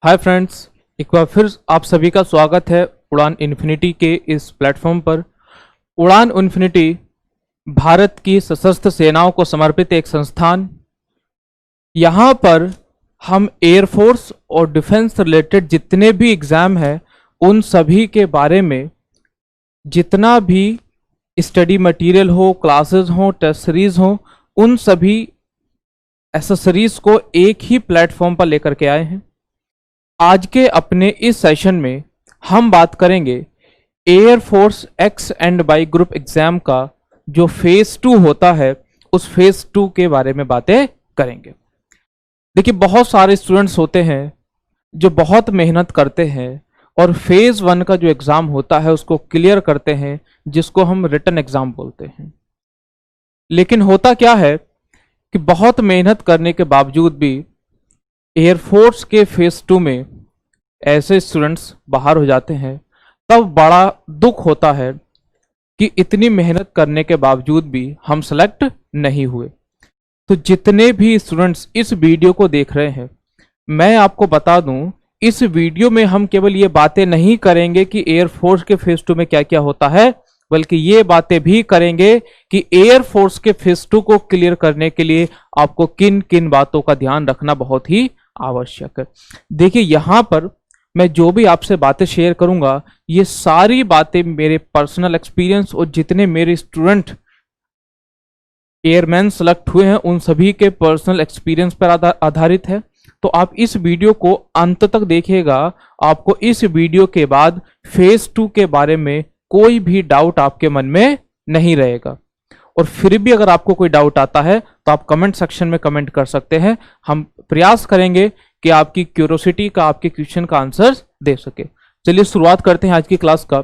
Hi friends, एक बार फिर आप सभी का स्वागत है उड़ान इन्फिनिटी के इस प्लेटफॉर्म पर। उड़ान इन्फिनिटी भारत की सशस्त्र सेनाओं को समर्पित एक संस्थान। यहाँ पर हम एयरफोर्स और डिफेंस रिलेटेड जितने भी एग्ज़ाम हैं उन सभी के बारे में जितना भी स्टडी मटेरियल हो, क्लासेस हो, टेस्ट सीरीज हो, उन सभी एसेसरीज को एक ही प्लेटफॉर्म पर लेकर के आए हैं। आज के अपने इस सेशन में हम बात करेंगे air force X and Y group exam का जो फेज 2 होता है उस फेज 2 के बारे में बातें करेंगे। देखिए, बहुत सारे स्टूडेंट्स होते हैं जो बहुत मेहनत करते हैं और फेज 1 का जो एग्ज़ाम होता है उसको क्लियर करते हैं, जिसको हम रिटन एग्ज़ाम बोलते हैं। लेकिन होता क्या है कि बहुत मेहनत करने के बावजूद भी एयरफोर्स के फेज 2 में ऐसे स्टूडेंट्स बाहर हो जाते हैं। तब बड़ा दुख होता है कि इतनी मेहनत करने के बावजूद भी हम सेलेक्ट नहीं हुए। तो जितने भी स्टूडेंट्स इस वीडियो को देख रहे हैं, मैं आपको बता दूं, इस वीडियो में हम केवल ये बातें नहीं करेंगे कि एयरफोर्स के फेज 2 में क्या क्या होता है, बल्कि ये बातें भी करेंगे कि एयरफोर्स के फेज 2 को क्लियर करने के लिए आपको किन किन बातों का ध्यान रखना बहुत ही आवश्यक है। देखिए, यहां पर मैं जो भी आपसे बातें शेयर करूंगा, ये सारी बातें मेरे पर्सनल एक्सपीरियंस और जितने मेरे स्टूडेंट एयरमैन सेलेक्ट हुए हैं उन सभी के पर्सनल एक्सपीरियंस पर आधारित है। तो आप इस वीडियो को अंत तक देखिएगा। आपको इस वीडियो के बाद फेज 2 के बारे में कोई भी डाउट आपके मन में नहीं रहेगा। और फिर भी अगर आपको कोई डाउट आता है तो आप कमेंट सेक्शन में कमेंट कर सकते हैं। हम प्रयास करेंगे कि आपकी क्यूरियोसिटी का, आपके क्वेश्चन का आंसर दे सके। चलिए शुरुआत करते हैं आज की क्लास का।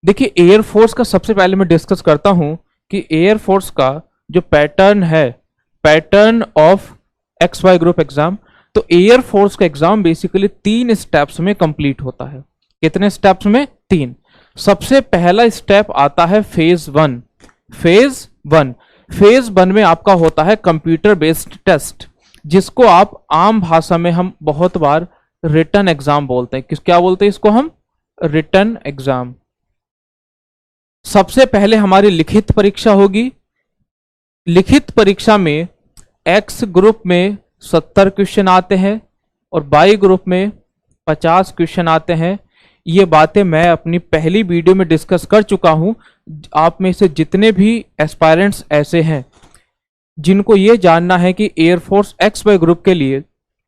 देखिए, एयरफोर्स का सबसे पहले मैं डिस्कस करता हूं कि एयरफोर्स का जो पैटर्न है, pattern of X Y group exam. तो एयरफोर्स का एग्जाम बेसिकली 3 स्टेप्स में कंप्लीट होता है। कितने स्टेप्स में? 3। सबसे पहला स्टेप आता है फेज 1। फेज 1 में आपका होता है कंप्यूटर बेस्ड टेस्ट, जिसको आप आम भाषा में हम बहुत बार रिटन एग्जाम बोलते हैं। क्या बोलते हैं इसको? हम रिटन एग्जाम। सबसे पहले हमारी लिखित परीक्षा होगी। लिखित परीक्षा में एक्स ग्रुप में 70 क्वेश्चन आते हैं और वाई ग्रुप में 50 क्वेश्चन आते हैं। ये बातें मैं अपनी पहली वीडियो में डिस्कस कर चुका हूं। आप में से जितने भी एस्पायरेंट्स ऐसे हैं जिनको ये जानना है कि एयरफोर्स एक्स वाई ग्रुप के लिए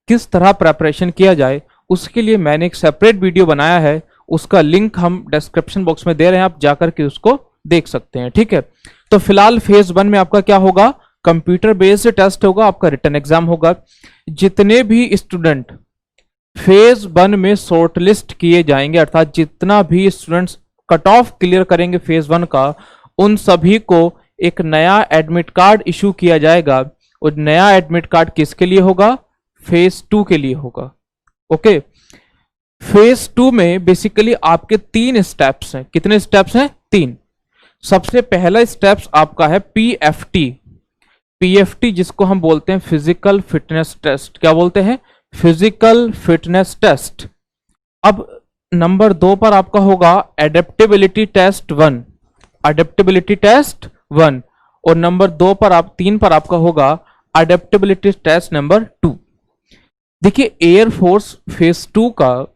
किस तरह प्रेपरेशन किया जाए, उसके लिए मैंने एक सेपरेट वीडियो बनाया है। उसका लिंक हम डिस्क्रिप्शन बॉक्स में दे रहे हैं, आप जाकर के उसको देख सकते हैं। ठीक है, तो फिलहाल फेज 1 में आपका क्या होगा? कंप्यूटर बेस्ड टेस्ट होगा, आपका रिटन एग्जाम होगा। जितने भी स्टूडेंट फेज 1 में शॉर्टलिस्ट किए जाएंगे, अर्थात जितना भी स्टूडेंट्स कट ऑफ क्लियर करेंगे फेज 1 का, उन सभी को एक नया एडमिट कार्ड इशू किया जाएगा। और नया एडमिट कार्ड किसके लिए होगा? फेज 2 के लिए होगा। ओके, फेज 2 में बेसिकली आपके 3 स्टेप्स हैं। कितने स्टेप्स हैं? 3। सबसे पहला स्टेप्स आपका है पीएफटी। पीएफटी जिसको हम बोलते हैं फिजिकल फिटनेस टेस्ट। क्या बोलते हैं? Physical fitness test. अब नंबर 2 पर आपका होगा एडेप्टेबिलिटी टेस्ट 1। Adaptability test 1। और नंबर 3 पर आपका होगा एडेप्टेबिलिटी टेस्ट नंबर 2। देखिए, एयरफोर्स फेज 2 का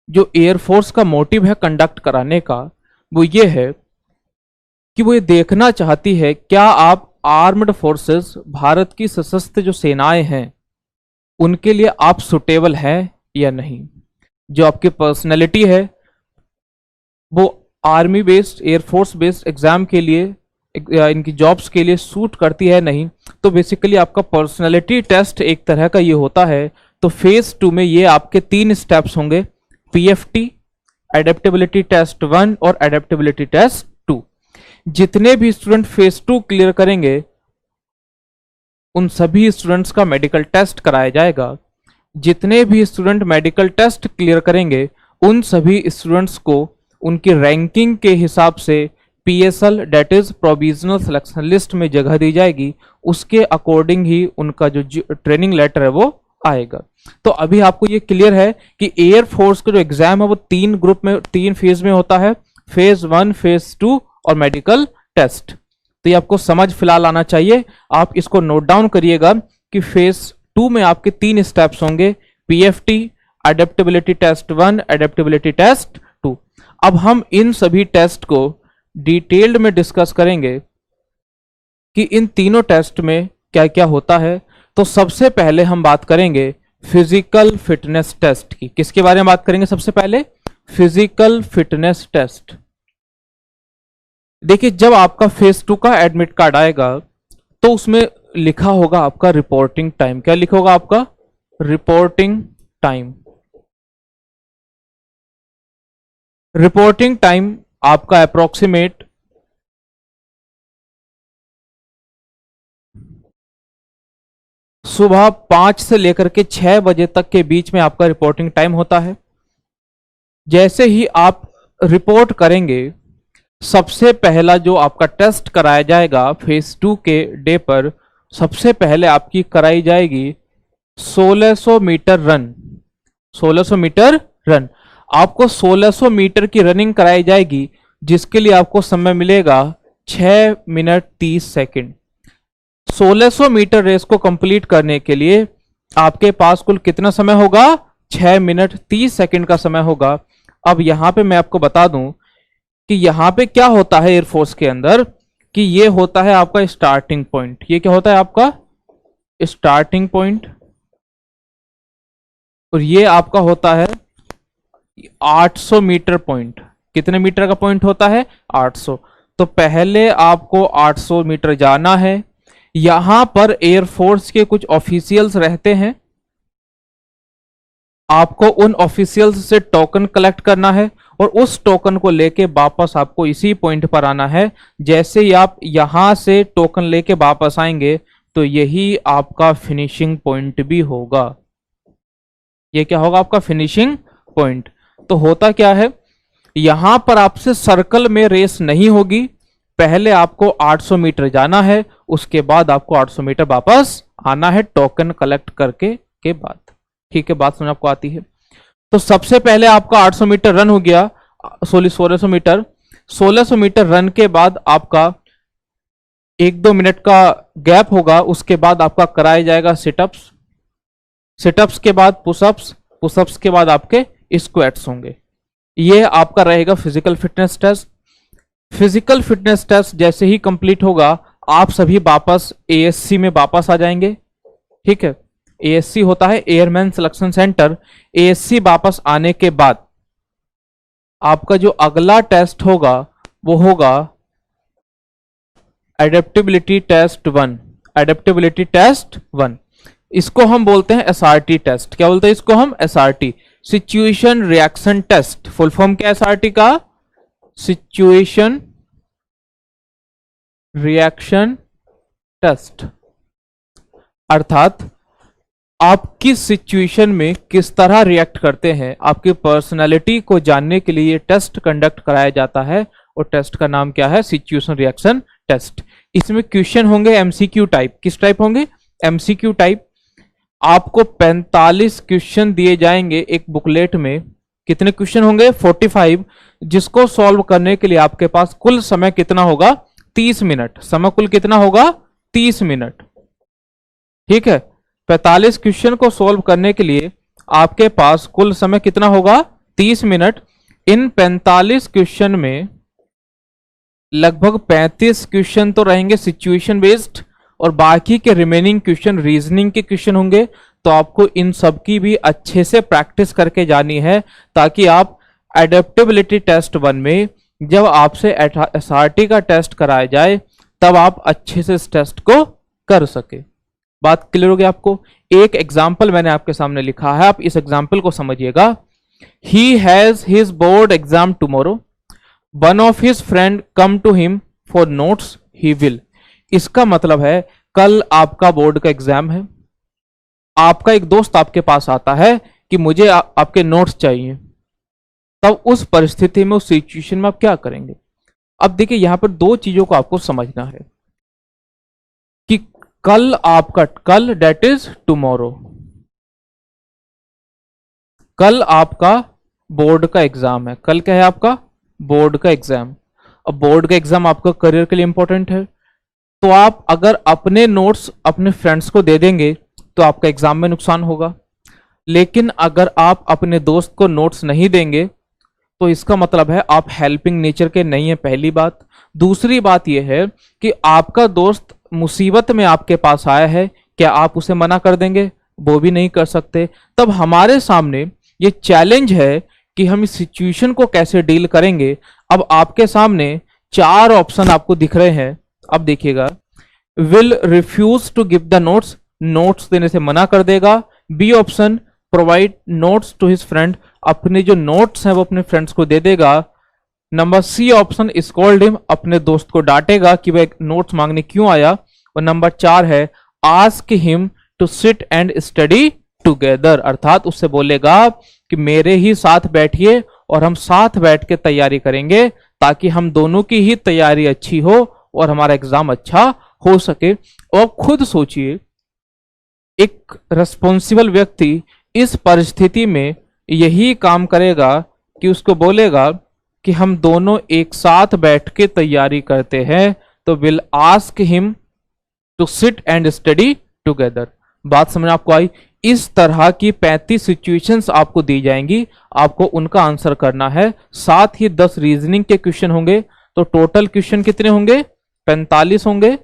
जो एयरफोर्स का मोटिव है कंडक्ट कराने का, वो ये है कि वो ये देखना चाहती है क्या आप आर्म्ड फोर्सेस, भारत की सशस्त्र जो सेनाएं हैं, उनके लिए आप सुटेबल हैं या नहीं। जो आपकी पर्सनैलिटी है वो army based, air force based exam के लिए, इनकी जॉब्स के लिए सूट करती है नहीं। तो बेसिकली आपका पर्सनैलिटी टेस्ट एक तरह का ये होता है। तो फेज 2 में ये आपके 3 स्टेप्स होंगे: पीएफटी, एडेप्टेबिलिटी टेस्ट 1 और एडेप्टेबिलिटी टेस्ट 2। जितने भी स्टूडेंट फेज 2 क्लियर करेंगे उन सभी स्टूडेंट्स का मेडिकल टेस्ट कराया जाएगा। जितने भी स्टूडेंट मेडिकल टेस्ट क्लियर करेंगे उन सभी स्टूडेंट्स को उनकी रैंकिंग के हिसाब से PSL, that is provisional selection list में जगह दी जाएगी। उसके अकॉर्डिंग ही उनका जो ट्रेनिंग लेटर है वो आएगा। तो अभी आपको ये क्लियर है कि एयरफोर्स का जो एग्जाम है वो 3 ग्रुप में, 3 फेज में होता है, फेज 1, फेज 2 और मेडिकल टेस्ट। तो ये आपको समझ फिलहाल आना चाहिए। आप इसको नोट डाउन करिएगा कि फेज 2 में आपके 3 स्टेप्स होंगे, PFT, adaptability test 1, adaptability test 2। अब हम इन सभी टेस्ट को डिटेल्ड में डिस्कस करेंगे कि इन तीनों टेस्ट में क्या क्या होता है। तो सबसे पहले हम बात करेंगे फिजिकल फिटनेस टेस्ट की। किसके बारे में बात करेंगे सबसे पहले? Physical fitness test. देखिए, जब आपका फेज 2 का एडमिट कार्ड आएगा तो उसमें लिखा होगा आपका रिपोर्टिंग टाइम। क्या लिखा होगा आपका? Reporting time. रिपोर्टिंग टाइम आपका अप्रोक्सीमेट सुबह 5 से लेकर के 6 बजे तक के बीच में आपका रिपोर्टिंग टाइम होता है। जैसे ही आप रिपोर्ट करेंगे, सबसे पहला जो आपका टेस्ट कराया जाएगा फेज 2 के डे पर, सबसे पहले आपकी कराई जाएगी 1600 मीटर रन। 1600 मीटर रन, आपको 1600 मीटर की रनिंग कराई जाएगी, जिसके लिए आपको समय मिलेगा 6 मिनट 30 सेकंड। 1600 मीटर रेस को कंप्लीट करने के लिए आपके पास कुल कितना समय होगा? 6 मिनट 30 सेकंड का समय होगा। अब यहां पे मैं आपको बता दूं कि यहां पे क्या होता है एयरफोर्स के अंदर, कि ये होता है आपका स्टार्टिंग पॉइंट। ये क्या होता है आपका? Starting point. और ये आपका होता है 800 मीटर पॉइंट। कितने मीटर का पॉइंट होता है? 800। तो पहले आपको 800 मीटर जाना है। यहां पर एयरफोर्स के कुछ ऑफिशियल्स रहते हैं, आपको उन ऑफिशियल्स से टोकन कलेक्ट करना है और उस टोकन को लेके वापस आपको इसी पॉइंट पर आना है। जैसे ही आप यहां से टोकन लेके वापस आएंगे तो यही आपका फिनिशिंग पॉइंट भी होगा। ये क्या होगा? आपका फिनिशिंग पॉइंट। तो होता क्या है, यहां पर आपसे सर्कल में रेस नहीं होगी। पहले आपको 800 मीटर जाना है, उसके बाद आपको 800 मीटर वापस आना है टोकन कलेक्ट करके के बाद। ठीक है, बात समझ आपको आती है? तो सबसे पहले आपका 800 मीटर रन हो गया, 1600 मीटर। 1600 मीटर रन के बाद आपका 1-2 मिनट का गैप होगा, उसके बाद आपका कराया जाएगा सिटअप्स। सिटअप्स के बाद पुशअप्स, पुशअप्स के बाद आपके स्क्वाट्स होंगे। ये आपका रहेगा physical fitness test. Physical fitness test जैसे ही कंप्लीट होगा, आप सभी वापस एएससी में वापस आ जाएंगे। ठीक है, एएससी होता है एयरमैन सिलेक्शन सेंटर। एएससी वापस आने के बाद आपका जो अगला टेस्ट होगा वो होगा एडेप्टेबिलिटी टेस्ट 1। एडेप्टेबिलिटी टेस्ट 1, इसको हम बोलते हैं एसआरटी टेस्ट। क्या बोलते हैं इसको हम? SRT, situation reaction test. Full form क्या एसआरटी का? Situation reaction test. अर्थात आप किस सिचुएशन में किस तरह रिएक्ट करते हैं, आपकी पर्सनालिटी को जानने के लिए ये टेस्ट कंडक्ट कराया जाता है। और टेस्ट का नाम क्या है? Situation reaction test. इसमें क्वेश्चन होंगे एमसीक्यू टाइप। किस टाइप होंगे? MCQ type. आपको 45 क्वेश्चन दिए जाएंगे एक बुकलेट में। कितने क्वेश्चन होंगे? 45, जिसको सॉल्व करने के लिए आपके पास कुल समय कितना होगा? 30 मिनट। समय कुल कितना होगा? 30 मिनट। ठीक है, 45 क्वेश्चन को सॉल्व करने के लिए आपके पास कुल समय कितना होगा? 30 मिनट। इन 45 क्वेश्चन में लगभग 35 क्वेश्चन तो रहेंगे सिचुएशन बेस्ड और बाकी के रिमेनिंग क्वेश्चन रीजनिंग के क्वेश्चन होंगे। तो आपको इन सब की भी अच्छे से प्रैक्टिस करके जानी है, ताकि आप एडेप्टेबिलिटी टेस्ट 1 में जब आपसे एसआरटी का टेस्ट कराया जाए तब आप अच्छे से इस टेस्ट को कर सके। बात क्लियर हो गई आपको? एक एग्जाम्पल मैंने आपके सामने लिखा है, आप इस एग्जाम्पल को समझिएगा। He has his board exam tomorrow, one of his friend come to him for notes, he will. इसका मतलब है कल आपका बोर्ड का एग्जाम है, आपका एक दोस्त आपके पास आता है कि मुझे आपके नोट्स चाहिए। तब उस परिस्थिति में, उस सिचुएशन में आप क्या करेंगे? अब देखिए, यहां पर 2 चीजों को आपको समझना है कि कल आपका, कल डेट इज टुमारो, कल आपका बोर्ड का एग्जाम है, कल क्या है आपका बोर्ड का एग्जाम। अब बोर्ड का एग्जाम आपका करियर के लिए इंपॉर्टेंट है, तो आप अगर अपने नोट्स अपने फ्रेंड्स को दे देंगे तो आपका एग्जाम में नुकसान होगा। लेकिन अगर आप अपने दोस्त को नोट्स नहीं देंगे तो इसका मतलब है आप हेल्पिंग नेचर के नहीं है, पहली बात। दूसरी बात यह है कि आपका दोस्त मुसीबत में आपके पास आया है, क्या आप उसे मना कर देंगे? वो भी नहीं कर सकते। तब हमारे सामने ये चैलेंज है कि हम इस सिचुएशन को कैसे डील करेंगे। अब आपके सामने 4 ऑप्शन आपको दिख रहे हैं, अब देखिएगा। Will refuse to give the notes, notes देने से मना कर देगा। B option, provide notes to his friend, अपने जो नोट्स हैं वो अपने फ्रेंड्स को दे देगा। Number C option, scold him, अपने दोस्त को डांटेगा कि वह नोट्स मांगने क्यों आया। और नंबर 4 है ask him to sit and study together, अर्थात उससे बोलेगा कि मेरे ही साथ बैठिए और हम साथ बैठ के तैयारी करेंगे ताकि हम दोनों की ही तैयारी अच्छी हो और हमारा एग्जाम अच्छा हो सके। और खुद सोचिए, एक रिस्पॉन्सिबल व्यक्ति इस परिस्थिति में यही काम करेगा कि उसको बोलेगा कि हम दोनों एक साथ बैठ के तैयारी करते हैं, तो will ask him to sit and study together. बात समझ आपको आई? इस तरह की 35 सिचुएशंस आपको दी जाएंगी, आपको उनका आंसर करना है। साथ ही 10 रीजनिंग के क्वेश्चन होंगे, तो टोटल क्वेश्चन कितने होंगे? 45 होंगे।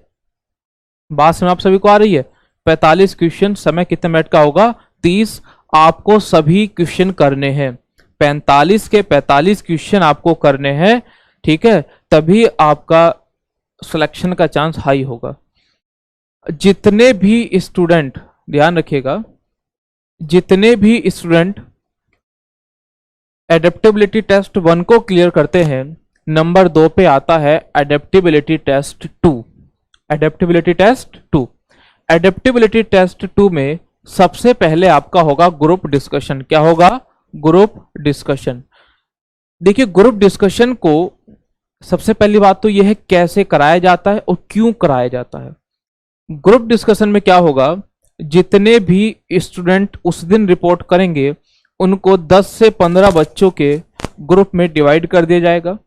बात समझ आप सभी को आ रही है? 45 क्वेश्चन, समय कितने मिनट का होगा? 30। आपको सभी क्वेश्चन करने हैं, 45 के 45 क्वेश्चन आपको करने हैं, ठीक है? तभी आपका सिलेक्शन का चांस हाई होगा। जितने भी स्टूडेंट, ध्यान रखिएगा, जितने भी स्टूडेंट एडेप्टेबिलिटी टेस्ट 1 को क्लियर करते हैं, नंबर 2 पे आता है adaptability test 2। Adaptability test 2, adaptability test 2 में सबसे पहले आपका होगा ग्रुप डिस्कशन। क्या होगा? Group discussion. देखिए, ग्रुप डिस्कशन को सबसे पहली बात तो यह है कैसे कराया जाता है और क्यों कराया जाता है। ग्रुप डिस्कशन में क्या होगा, जितने भी स्टूडेंट उस दिन रिपोर्ट करेंगे उनको 10 से 15 बच्चों के ग्रुप में डिवाइड कर दिया जाएगा।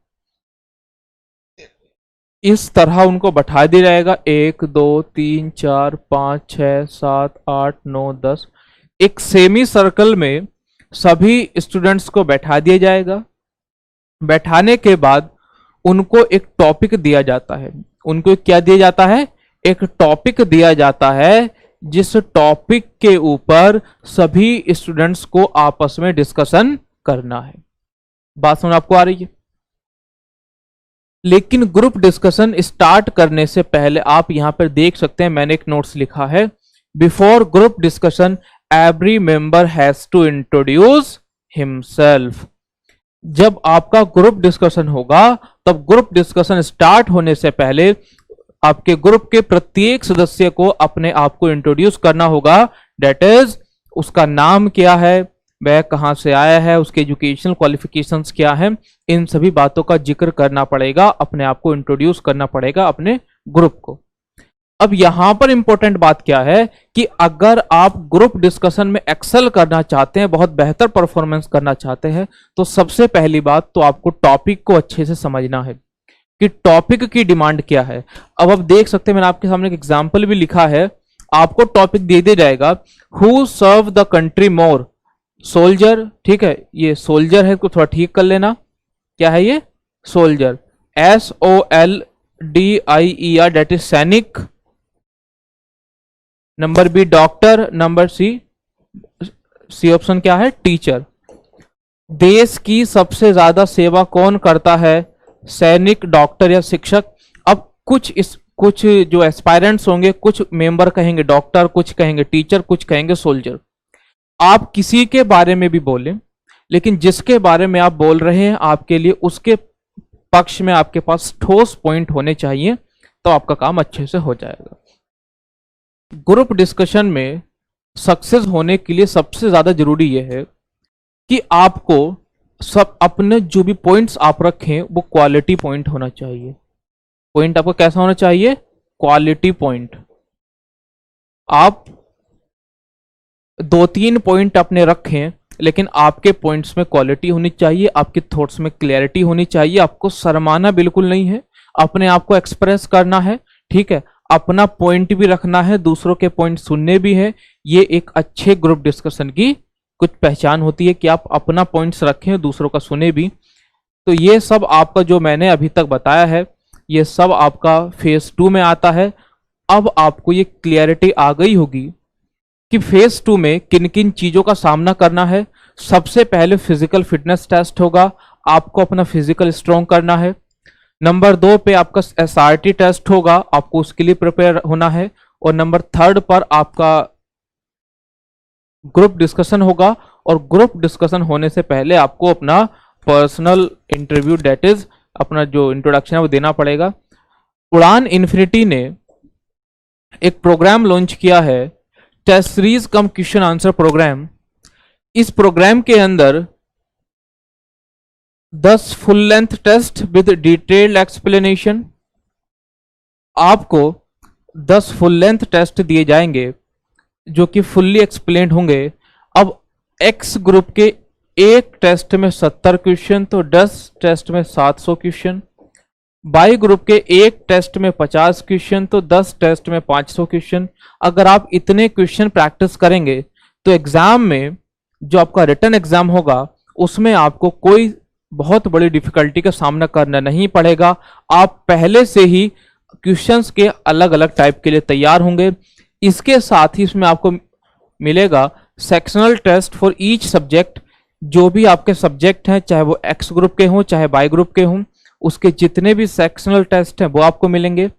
इस तरह उनको बैठा दिया जाएगा, 1 2 3 4 5 6 7 8 9 10, एक सेमी सर्कल में सभी स्टूडेंट्स को बैठा दिया जाएगा। बैठाने के बाद उनको एक टॉपिक दिया जाता है। उनको क्या दिया जाता है? एक टॉपिक दिया जाता है, जिस टॉपिक के ऊपर सभी स्टूडेंट्स को आपस में डिस्कशन करना है। बात समझ आपको आ रही है? लेकिन ग्रुप डिस्कशन स्टार्ट करने से पहले आप यहां पर देख सकते हैं, मैंने एक नोट्स लिखा है, before group discussion every member has to introduce himself. जब आपका ग्रुप डिस्कशन होगा, तब ग्रुप डिस्कशन स्टार्ट होने से पहले आपके ग्रुप के प्रत्येक सदस्य को अपने आप को इंट्रोड्यूस करना होगा। डेट इज, उसका नाम क्या है, वह कहां से आया है, उसके एजुकेशनल क्वालिफिकेशंस क्या है, इन सभी बातों का जिक्र करना पड़ेगा, अपने आप को इंट्रोड्यूस करना पड़ेगा अपने ग्रुप को। अब यहां पर इंपॉर्टेंट बात क्या है कि अगर आप ग्रुप डिस्कशन में एक्सेल करना चाहते हैं, बहुत बेहतर परफॉर्मेंस करना चाहते हैं, तो सबसे पहली बात तो आपको टॉपिक को अच्छे से समझना है कि टॉपिक की डिमांड क्या है। अब आप देख सकते हैं, मैंने आपके सामने एक एग्जाम्पल भी लिखा है। आपको टॉपिक दे दिया जाएगा, who serve the country more, soldier, ठीक है, ये सोल्जर है, को थोड़ा ठीक कर लेना। क्या है ये? सोल्जर, SOLDIER, डेट इज सैनिक। Number B doctor, number C option क्या है? टीचर। देश की सबसे ज्यादा सेवा कौन करता है? सैनिक, डॉक्टर या शिक्षक। अब कुछ जो एस्पायरेंट्स होंगे, कुछ मेंबर कहेंगे डॉक्टर, कुछ कहेंगे टीचर, कुछ कहेंगे सोल्जर। आप किसी के बारे में भी बोलें, लेकिन जिसके बारे में आप बोल रहे हैं, आपके लिए उसके पक्ष में आपके पास ठोस पॉइंट होने चाहिए, तो आपका काम अच्छे से हो जाएगा। ग्रुप डिस्कशन में सक्सेस होने के लिए सबसे ज्यादा जरूरी यह है कि आपको सब अपने जो भी पॉइंट्स आप रखें वो क्वालिटी पॉइंट होना चाहिए। पॉइंट आपको कैसा होना चाहिए? Quality point. आप 2-3 पॉइंट अपने रखें, लेकिन आपके पॉइंट्स में क्वालिटी होनी चाहिए, आपके थॉट्स में क्लैरिटी होनी चाहिए, आपको शर्माना बिल्कुल नहीं है, अपने आप को एक्सप्रेस करना है, ठीक है, अपना पॉइंट भी रखना है, दूसरों के पॉइंट सुनने भी है। ये एक अच्छे ग्रुप डिस्कशन की कुछ पहचान होती है कि आप अपना पॉइंट्स रखें, दूसरों का सुने भी। तो ये सब आपका जो मैंने अभी तक बताया है, ये सब आपका फेज 2 में आता है। अब आपको ये क्लियरिटी आ गई होगी कि फेज 2 में किन किन चीजों का सामना करना है। सबसे पहले फिजिकल फिटनेस टेस्ट होगा, आपको अपना फिजिकल स्ट्रॉन्ग करना है। नंबर 2 पे आपका SRT टेस्ट होगा, आपको उसके लिए प्रिपेयर होना है। और नंबर 3 पर आपका ग्रुप डिस्कशन होगा, और ग्रुप डिस्कशन होने से पहले आपको अपना पर्सनल इंटरव्यू, डेट इज अपना जो इंट्रोडक्शन है वो देना पड़ेगा। उड़ान इन्फिनिटी ने एक प्रोग्राम लॉन्च किया है, test series cum question answer program. इस प्रोग्राम के अंदर 10 full length test with detailed explanation, आपको 10 फुल लेंथ टेस्ट दिए जाएंगे जो कि फुल्ली एक्सप्लेन्ड होंगे। अब एक्स ग्रुप के एक टेस्ट में 70 क्वेश्चन, तो 10 टेस्ट में 700 क्वेश्चन। बाई ग्रुप के एक टेस्ट में 50 क्वेश्चन, तो 10 टेस्ट में 500 क्वेश्चन। अगर आप इतने क्वेश्चन प्रैक्टिस करेंगे तो एग्जाम में जो आपका रिटन एग्जाम होगा उसमें आपको कोई बहुत बड़ी डिफिकल्टी का सामना करना नहीं पड़ेगा। आप पहले से ही क्वेश्चंस के अलग अलग टाइप के लिए तैयार होंगे। इसके साथ ही इसमें आपको मिलेगा sectional test for each subject. जो भी आपके सब्जेक्ट हैं, चाहे वो एक्स ग्रुप के हों चाहे बाई ग्रुप के हों, उसके जितने भी सेक्शनल टेस्ट हैं वो आपको मिलेंगे।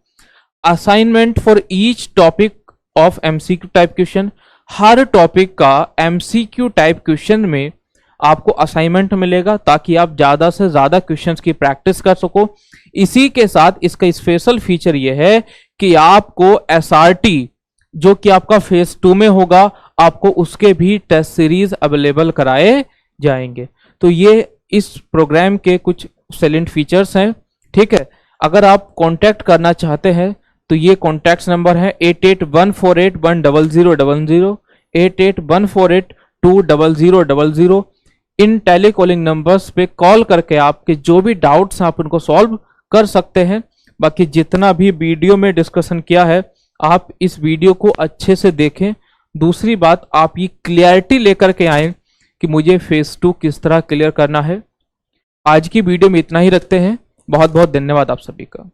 Assignment for each topic of MCQ type question, her topic का MCQ टाइप क्वेश्चन में आपको असाइनमेंट मिलेगा ताकि आप ज्यादा से ज्यादा क्वेश्चंस की प्रैक्टिस कर सको। इसी के साथ इसका स्पेशल फीचर ये है कि आपको SRT जो कि आपका फेज 2 में होगा, आपको उसके भी टेस्ट सीरीज अवेलेबल कराए जाएंगे। तो ये इस प्रोग्राम के कुछ सेलेंट फीचर्स हैं, ठीक है। अगर आप कांटेक्ट करना चाहते हैं तो ये कॉन्टैक्ट नंबर है 8814810000, 8814820000। इन टेलीकॉलिंग नंबर्स पे कॉल करके आपके जो भी डाउट्स हैं आप उनको सॉल्व कर सकते हैं। बाकी जितना भी वीडियो में डिस्कशन किया है आप इस वीडियो को अच्छे से देखें। दूसरी बात, आप ये क्लियरिटी लेकर के आए कि मुझे फेज 2 किस तरह क्लियर करना है। आज की वीडियो में इतना ही रखते हैं। बहुत बहुत धन्यवाद आप सभी का।